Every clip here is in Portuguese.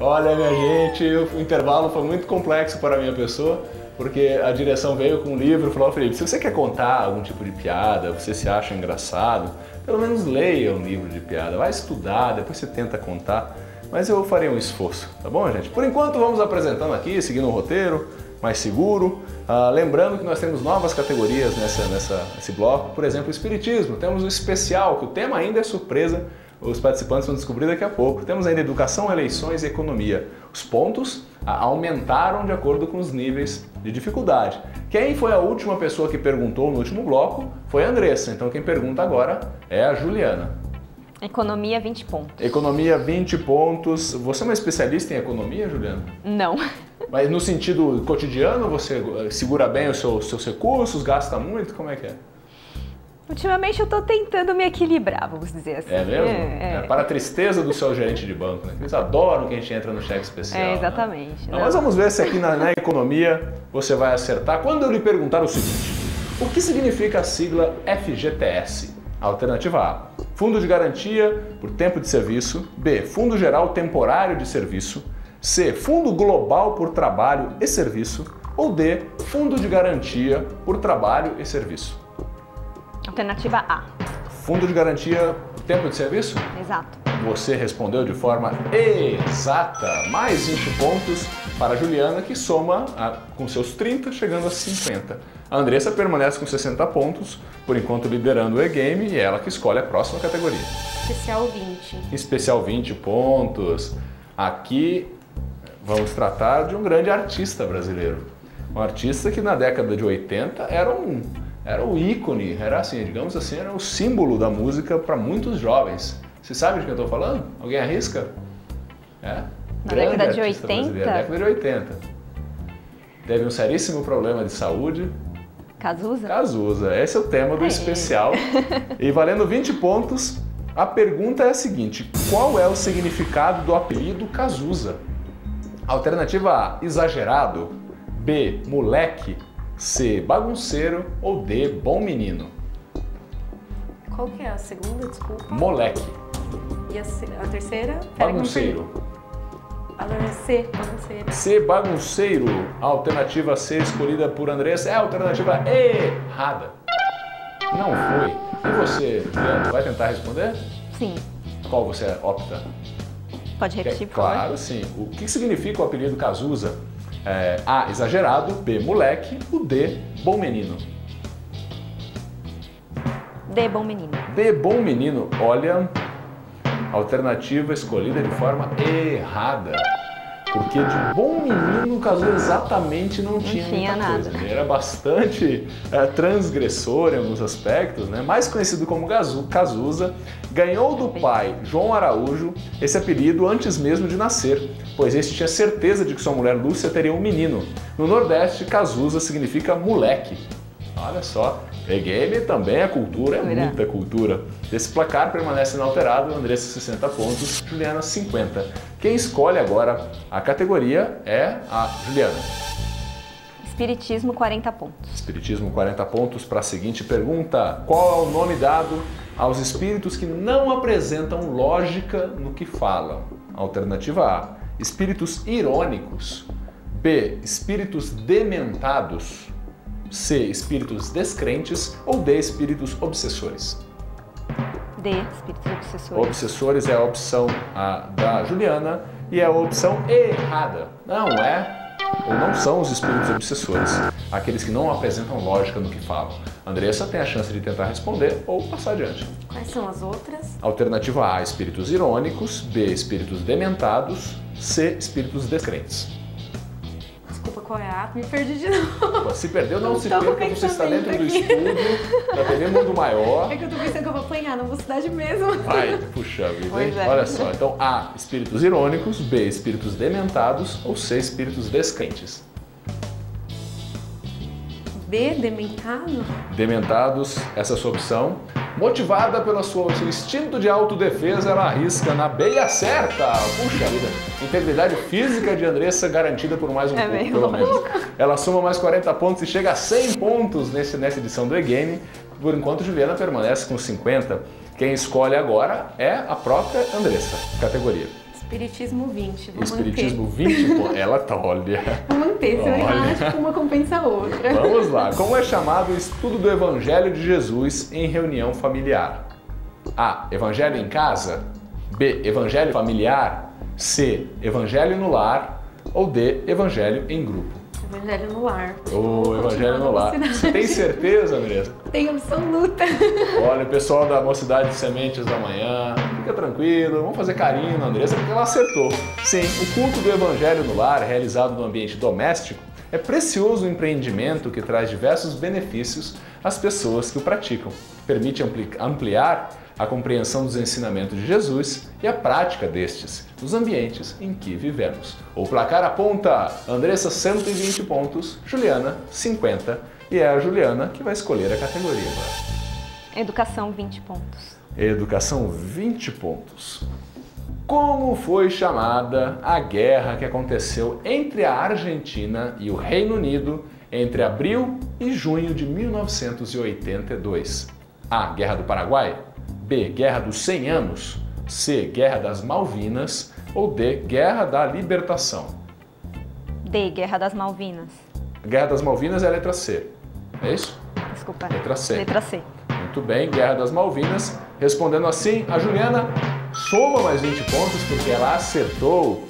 Olha, minha gente, o intervalo foi muito complexo para a minha pessoa, porque a direção veio com um livro e falou: Felipe, se você quer contar algum tipo de piada, você se acha engraçado, pelo menos leia um livro de piada, vai estudar, depois você tenta contar, mas eu farei um esforço, tá bom, gente? Por enquanto vamos apresentando aqui, seguindo o roteiro, mais seguro. Lembrando que nós temos novas categorias nesse bloco, por exemplo, o Espiritismo, temos o especial, que o tema ainda é surpresa, os participantes vão descobrir daqui a pouco. Temos ainda Educação, Eleições e Economia. Os pontos aumentaram de acordo com os níveis de dificuldade. Quem foi a última pessoa que perguntou no último bloco foi a Andressa, então quem pergunta agora é a Juliana. Economia, 20 pontos. Economia, 20 pontos. Você é uma especialista em economia, Juliana? Não. Mas no sentido cotidiano, você segura bem os seus recursos, gasta muito? Como é que é? Ultimamente eu tô tentando me equilibrar, vamos dizer assim. É mesmo? Para a tristeza do seu gerente de banco, né? Eles adoram que a gente entra no cheque especial. Exatamente. Né? Mas vamos ver se aqui na economia você vai acertar. Quando eu lhe perguntar o seguinte: o que significa a sigla FGTS? Alternativa A: Fundo de Garantia por Tempo de Serviço. B: Fundo Geral Temporário de Serviço. C: Fundo Global por Trabalho e Serviço. Ou D: Fundo de Garantia por Trabalho e Serviço. Alternativa A. Fundo de Garantia por Tempo de Serviço? Exato. Você respondeu de forma exata. Mais 20 pontos para a Juliana, que soma com seus 30, chegando a 50. A Andressa permanece com 60 pontos, por enquanto liderando o e-game, e ela que escolhe a próxima categoria. Especial 20. Especial 20 pontos. Aqui vamos tratar de um grande artista brasileiro. Um artista que na década de 80 era um ícone, era assim, digamos assim, era o símbolo da música para muitos jovens. Você sabe de quem eu estou falando? Alguém arrisca? Na década de 80? Década de 80. Teve um seríssimo problema de saúde. Cazuza? Cazuza. Esse é o tema do especial. E valendo 20 pontos, a pergunta é a seguinte: qual é o significado do apelido Cazuza? Alternativa A: exagerado. B: moleque. C: bagunceiro. Ou D: bom menino. Qual que é a segunda, desculpa? Moleque. E a terceira? Bagunceiro. C: bagunceiro. C: bagunceiro. A alternativa C escolhida por Andressa é a alternativa errada. Não foi. E você, Juliana, vai tentar responder? Sim. Qual você opta? Pode repetir, por favor? Claro, sim. O que significa o apelido Cazuza? A: exagerado. B: moleque. O D: bom menino. D: bom menino. D: bom menino. Olha, alternativa escolhida de forma errada. Porque de bom menino o Cazuza exatamente não tinha muita nada. Coisa. Ele era bastante transgressor em alguns aspectos, né? Mais conhecido como Cazuza, ganhou do pai João Araújo esse apelido antes mesmo de nascer, pois este tinha certeza de que sua mulher Lúcia teria um menino. No Nordeste, Cazuza significa moleque. Olha só, e-game também é cultura, é muita cultura. Esse placar permanece inalterado, Andressa 60 pontos, Juliana 50. Quem escolhe agora a categoria é a Juliana. Espiritismo, 40 pontos. Espiritismo, 40 pontos para a seguinte pergunta: qual é o nome dado aos espíritos que não apresentam lógica no que falam? Alternativa A: espíritos irônicos. B: espíritos dementados. C: espíritos descrentes. Ou D: espíritos obsessores. D: espíritos obsessores. Obsessores é a opção da Juliana e é a opção errada. Não é, ou não são os espíritos obsessores, aqueles que não apresentam lógica no que falam. Andressa tem a chance de tentar responder ou passar adiante. Quais são as outras? Alternativa A: espíritos irônicos. B: espíritos dementados. C: espíritos descrentes. Desculpa, qual é a? Me perdi de novo. Se perdeu, não se perca, você está dentro do estúdio da TV Mundo Maior. É que eu tô pensando que eu vou apanhar, não vou cidade mesmo. Vai, puxa vida, hein? Pois é. Olha só, então A: espíritos irônicos. B: espíritos dementados. Ou C: espíritos descrentes. B: dementado? Dementados, essa é a sua opção. Motivada pelo seu instinto de autodefesa, ela arrisca na B e acerta. Puxa vida, integridade física de Andressa garantida por mais um pouco, pelo menos. Ela soma mais 40 pontos e chega a 100 pontos nessa edição do E-Game. Por enquanto, Juliana permanece com 50. Quem escolhe agora é a própria Andressa, categoria. Espiritismo 20, vou Espiritismo manter. 20 pontos. Ela tá, olha. Vou manter, se eu Olha. errar, acho que uma compensa a outra. Vamos lá. Como é chamado o estudo do Evangelho de Jesus em reunião familiar? A. Evangelho em casa. B. Evangelho familiar. C. Evangelho no lar. Ou D. Evangelho em grupo. Evangelho no lar. O Evangelho no lar. Você tem certeza, Andressa? Tenho absoluta. Olha, o pessoal da Mocidade de Sementes da Manhã, fica tranquilo, vamos fazer carinho na Andressa, porque ela acertou. Sim, o culto do Evangelho no lar, realizado no ambiente doméstico, é precioso empreendimento que traz diversos benefícios às pessoas que o praticam. Permite ampliar a compreensão dos ensinamentos de Jesus e a prática destes nos ambientes em que vivemos. O placar aponta Andressa 120 pontos, Juliana 50, e é a Juliana que vai escolher a categoria agora. Educação, 20 pontos. Educação, 20 pontos. Como foi chamada a guerra que aconteceu entre a Argentina e o Reino Unido entre abril e junho de 1982? A. Guerra do Paraguai. B. Guerra dos 100 anos. C. Guerra das Malvinas. Ou D. Guerra da Libertação. D. Guerra das Malvinas. Guerra das Malvinas é a letra C. É isso? Desculpa. Letra C. Letra C. Muito bem, Guerra das Malvinas. Respondendo assim, a Juliana soma mais 20 pontos porque ela acertou.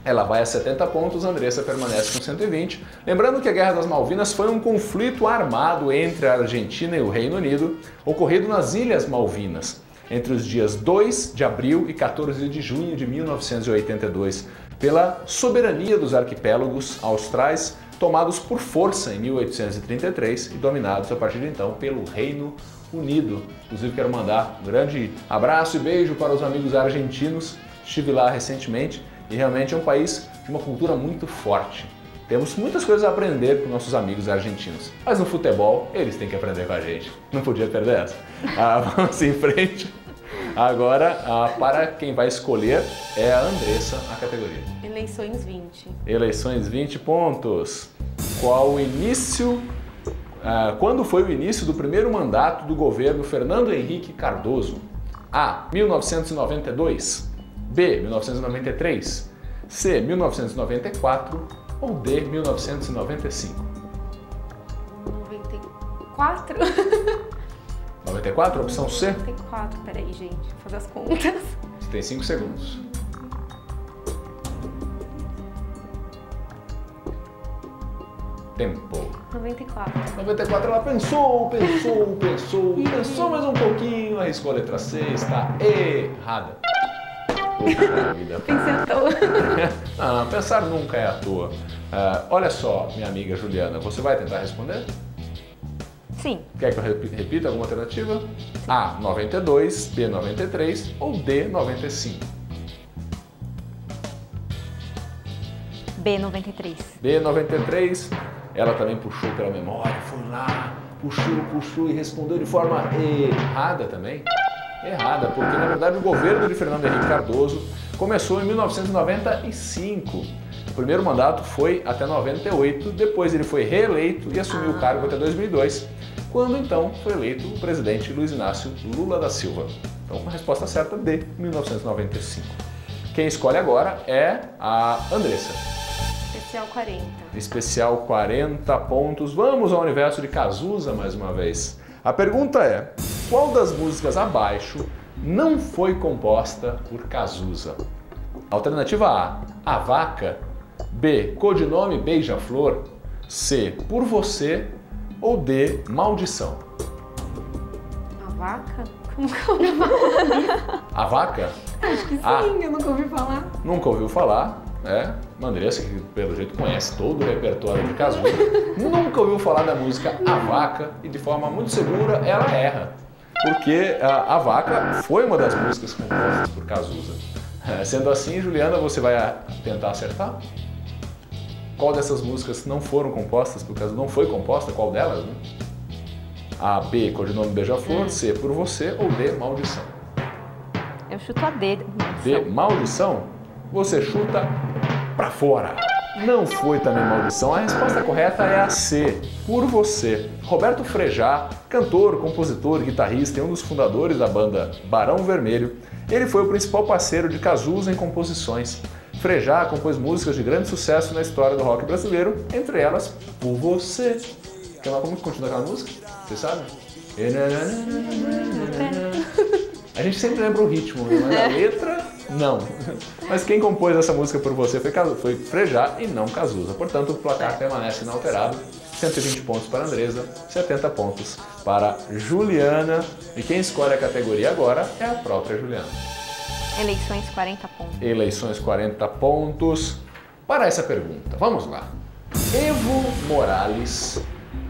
Ela vai a 70 pontos, a Andressa permanece com 120. Lembrando que a Guerra das Malvinas foi um conflito armado entre a Argentina e o Reino Unido, ocorrido nas Ilhas Malvinas, entre os dias 2 de abril e 14 de junho de 1982, pela soberania dos arquipélagos austrais, tomados por força em 1833 e dominados a partir de então pelo Reino Unido. Inclusive quero mandar um grande abraço e beijo para os amigos argentinos. Estive lá recentemente e realmente é um país de uma cultura muito forte. Temos muitas coisas a aprender com nossos amigos argentinos. Mas no futebol, eles têm que aprender com a gente. Não podia perder essa. Vamos em frente. Agora, para quem vai escolher, é a Andressa a categoria. Eleições 20. Eleições 20 pontos. Quando foi o início do primeiro mandato do governo Fernando Henrique Cardoso? A. 1992. B. 1993. C. 1994. Ou D. 1995. 94? 94, opção C? 94, peraí, gente, vou fazer as contas. Você tem 5 segundos. Tempo. 94. 94, ela pensou mais um pouquinho, arriscou a letra C, está errada. Puxa vida. Pensei à toa. Não, pensar nunca é à toa. Olha só, minha amiga Juliana, você vai tentar responder? Sim. Quer que eu repita alguma alternativa? A, 92, B, 93 ou D, 95? B, 93. B, 93, ela também puxou pela memória, foi lá, puxou e respondeu de forma errada também. Errada, porque na verdade o governo de Fernando Henrique Cardoso começou em 1995. O primeiro mandato foi até 98, depois ele foi reeleito e assumiu o cargo até 2002, quando então foi eleito o presidente Luiz Inácio Lula da Silva. Então a resposta certa D, 1995. Quem escolhe agora é a Andressa. Especial 40. Especial 40 pontos. Vamos ao universo de Cazuza mais uma vez. A pergunta é: qual das músicas abaixo não foi composta por Cazuza? Alternativa A, A Vaca. B, Codinome Beija-Flor. C, Por Você. Ou D, Maldição. A vaca? Como que eu ouvi falar? A Vaca? Acho que sim, eu nunca ouvi falar. Nunca ouviu falar, né? Andressa, que pelo jeito conhece todo o repertório de Cazuza, nunca ouviu falar da música A Vaca e de forma muito segura ela erra. Porque a Vaca foi uma das músicas compostas por Cazuza. Sendo assim, Juliana, você vai tentar acertar? Qual dessas músicas não foram compostas por Cazuza? Não foi composta? Qual delas, né? A, B, Codinome Beija-Flor, C, Por Você ou D, Maldição? Eu chuto a D, D, Maldição? Você chuta pra fora. Não foi também Maldição. A resposta correta é a C, Por Você. Roberto Frejá, cantor, compositor, guitarrista e um dos fundadores da banda Barão Vermelho, Ele foi o principal parceiro de Cazuza em composições. Frejá compôs músicas de grande sucesso na história do rock brasileiro, entre elas Por Você. Como continua aquela música? Você sabe? A gente sempre lembra o ritmo, mas a letra, não. Mas quem compôs essa música Por Você foi Frejá e não Cazuza. Portanto, o placar permanece inalterado. 120 pontos para a Andresa, 70 pontos para Juliana. E quem escolhe a categoria agora é a própria Juliana. Eleições 40 pontos. Eleições 40 pontos. Para essa pergunta, vamos lá. Evo Morales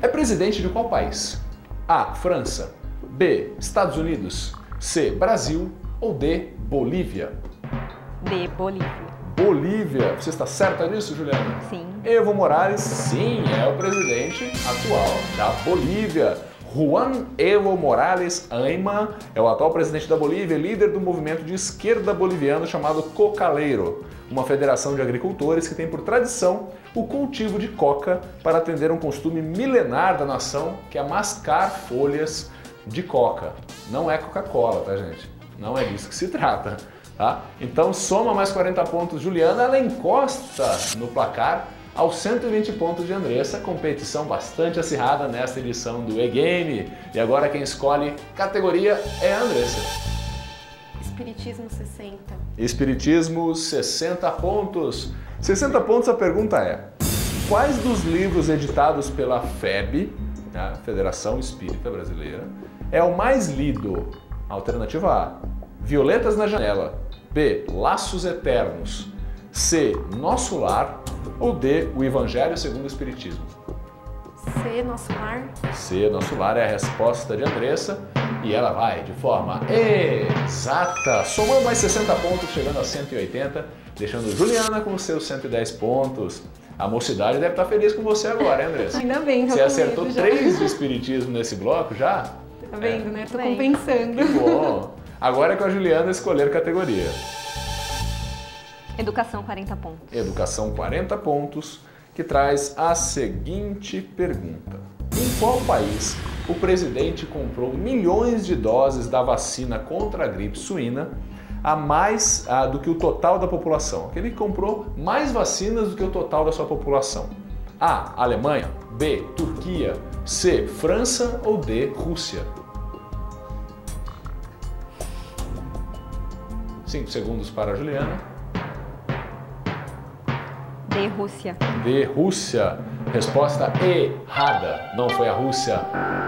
é presidente de qual país? A. França. B. Estados Unidos. C. Brasil. Ou D. Bolívia? D. Bolívia. Bolívia. Você está certa disso, Juliana? Sim. Evo Morales, sim, é o presidente atual da Bolívia. Juan Evo Morales Ayma é o atual presidente da Bolívia, líder do movimento de esquerda boliviano chamado Cocaleiro, uma federação de agricultores que tem por tradição o cultivo de coca para atender um costume milenar da nação, que é mascar folhas de coca. Não é Coca-Cola, tá, gente? Não é disso que se trata, tá? Então soma mais 40 pontos Juliana, ela encosta no placar aos 120 pontos de Andressa, competição bastante acirrada nesta edição do E-Game. E agora quem escolhe categoria é a Andressa. Espiritismo 60. Espiritismo 60 pontos. 60 pontos, a pergunta é: quais dos livros editados pela FEB, a Federação Espírita Brasileira, é o mais lido? Alternativa A: Violetas na Janela. B: Laços Eternos. C: Nosso Lar. Ou D: O Evangelho segundo o Espiritismo? C, Nosso Lar. C, Nosso Lar é a resposta de Andressa e ela vai de forma exata, somando mais 60 pontos, chegando a 180, deixando Juliana com os seus 110 pontos. A mocidade deve estar feliz com você agora, hein, Andressa? Ainda bem, Você acertou 3 de Espiritismo nesse bloco já? Tá vendo, né? Tô Bem. compensando. Que bom! Agora é com a Juliana escolher categoria. Educação 40 pontos. Educação 40 pontos, que traz a seguinte pergunta: em qual país o presidente comprou milhões de doses da vacina contra a gripe suína a mais do que o total da população? Ele comprou mais vacinas do que o total da sua população. A. Alemanha. B. Turquia. C. França. Ou D. Rússia? 5 segundos para a Juliana. D. Rússia. D. Rússia. Resposta errada. Não foi a Rússia.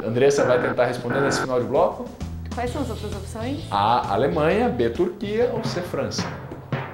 Andressa vai tentar responder nesse final de bloco. Quais são as outras opções? A. Alemanha. B. Turquia. Ou C. França?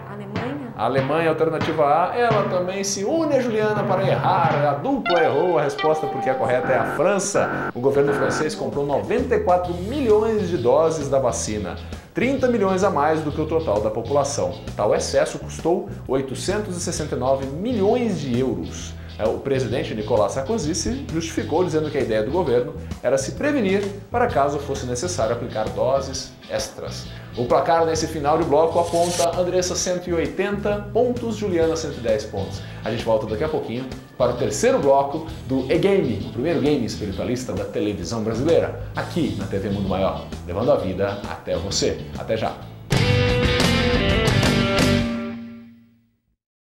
Alemanha? A Alemanha, alternativa A. Ela também se une a Juliana para errar. A dupla errou a resposta porque a correta é a França. O governo francês comprou 94 milhões de doses da vacina. 30 milhões a mais do que o total da população. Tal excesso custou 869 milhões de euros. O presidente Nicolas Sarkozy se justificou dizendo que a ideia do governo era se prevenir para caso fosse necessário aplicar doses extras. O placar nesse final de bloco aponta Andressa 180 pontos, Juliana 110 pontos. A gente volta daqui a pouquinho para o terceiro bloco do E-Game, o primeiro game espiritualista da televisão brasileira, aqui na TV Mundo Maior, levando a vida até você. Até já!